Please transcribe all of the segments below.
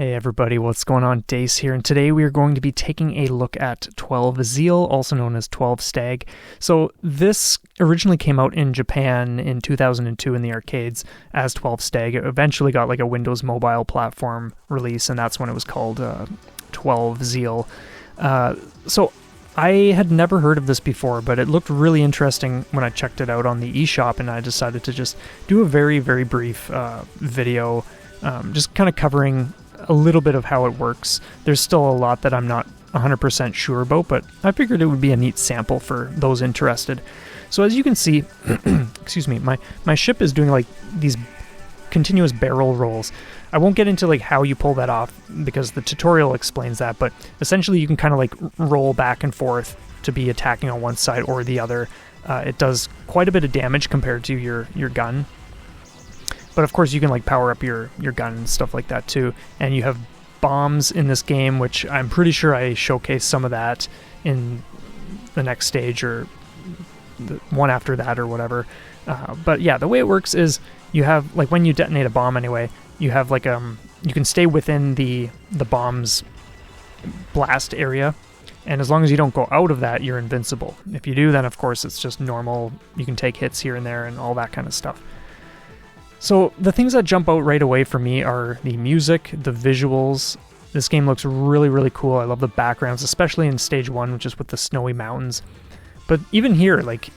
Hey everybody, what's going on? Dace here, and today we are going to be taking a look at XIIZEAL, also known as XII Stag. So this originally came out in Japan in 2002 in the arcades as XII Stag. It eventually got like a Windows mobile platform release, and that's when it was called XIIZEAL. So I had never heard of this before, but it looked really interesting when I checked it out on the eShop, and I decided to just do a very, very brief video, just kind of covering a little bit of how it works. There's still a lot that I'm not 100% sure about, but I figured it would be a neat sample for those interested. So as you can see, excuse me, my ship is doing like these continuous barrel rolls. I won't get into like how you pull that off because the tutorial explains that, but essentially you can kind of like roll back and forth to be attacking on one side or the other. It does quite a bit of damage compared to your gun. But of course you can like power up your gun and stuff like that too. And you have bombs in this game, which I'm pretty sure I showcased some of that in the next stage or the one after that or whatever. But yeah, the way it works is you have like when you detonate a bomb anyway, you have like you can stay within the bomb's blast area. And as long as you don't go out of that, you're invincible. If you do, then of course it's just normal. You can take hits here and there and all that kind of stuff. So the things that jump out right away for me are the music, the visuals. This game looks really, really cool. I love the backgrounds, especially in stage 1, which is with the snowy mountains. But even here, like,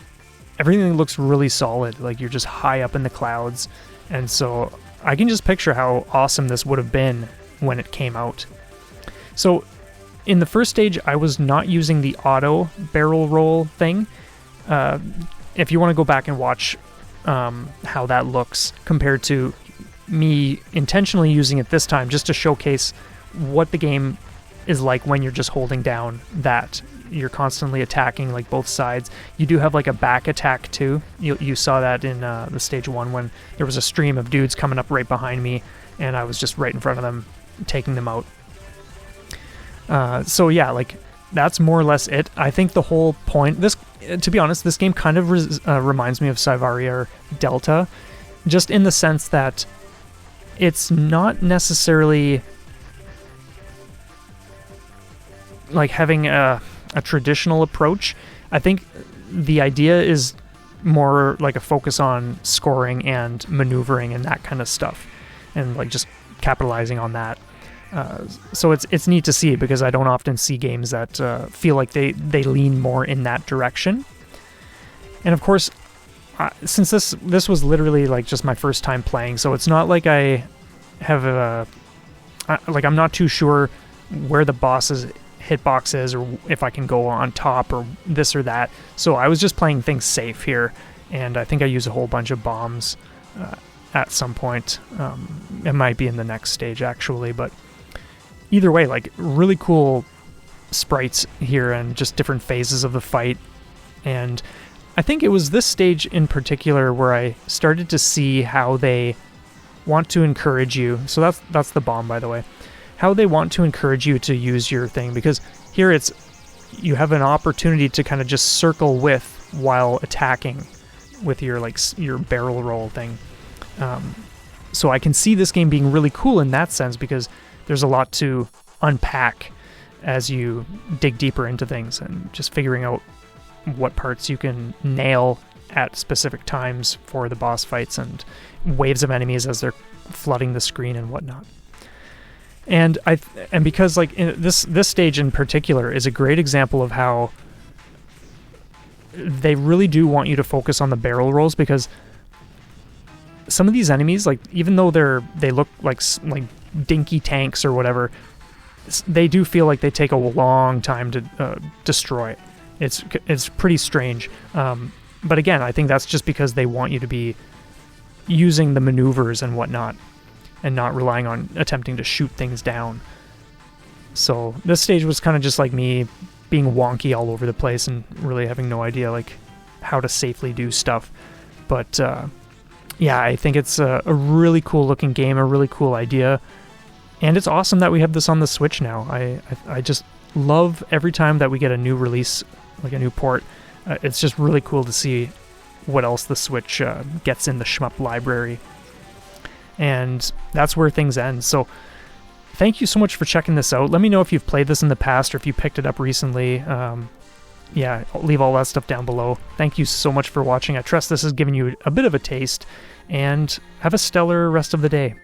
everything looks really solid. Like, you're just high up in the clouds. And so I can just picture how awesome this would have been when it came out. So in the first stage, I was not using the auto barrel roll thing. If you want to go back and watch how that looks compared to me intentionally using it this time just to showcase what the game is like when you're just holding down that. You're constantly attacking like both sides. You do have like a back attack too. You saw that in the stage 1 when there was a stream of dudes coming up right behind me and I was just right in front of them taking them out. So yeah, like that's more or less it. I think the whole point, to be honest, this game kind of reminds me of Cyvaria or Delta, just in the sense that it's not necessarily like having a traditional approach. I think the idea is more like a focus on scoring and maneuvering and that kind of stuff, and like just capitalizing on that. So it's neat to see because I don't often see games that feel like they lean more in that direction. And of course, since this was literally like just my first time playing, so it's not like I have I'm not too sure where the boss's hitbox is or if I can go on top or this or that. So I was just playing things safe here, and I think I use a whole bunch of bombs at some point. It might be in the next stage actually, but either way, like really cool sprites here and just different phases of the fight. And I think it was this stage in particular where I started to see how they want to encourage you. So that's the bomb, by the way. How they want to encourage you to use your thing, because here you have an opportunity to kind of just circle with while attacking with your barrel roll thing. So I can see this game being really cool in that sense because there's a lot to unpack as you dig deeper into things and just figuring out what parts you can nail at specific times for the boss fights and waves of enemies as they're flooding the screen and whatnot. And because like this stage in particular is a great example of how they really do want you to focus on the barrel rolls, because some of these enemies, like even though they look like dinky tanks or whatever, they do feel like they take a long time to destroy. It's pretty strange. But again, I think that's just because they want you to be using the maneuvers and whatnot and not relying on attempting to shoot things down. So this stage was kind of just like me being wonky all over the place and really having no idea like how to safely do stuff. But yeah, I think it's a really cool looking game, a really cool idea. And it's awesome that we have this on the Switch now. I just love every time that we get a new release, like a new port. It's just really cool to see what else the Switch gets in the shmup library. And that's where things end. So thank you so much for checking this out. Let me know if you've played this in the past or if you picked it up recently. Yeah, I'll leave all that stuff down below. Thank you so much for watching. I trust this has given you a bit of a taste, and have a stellar rest of the day.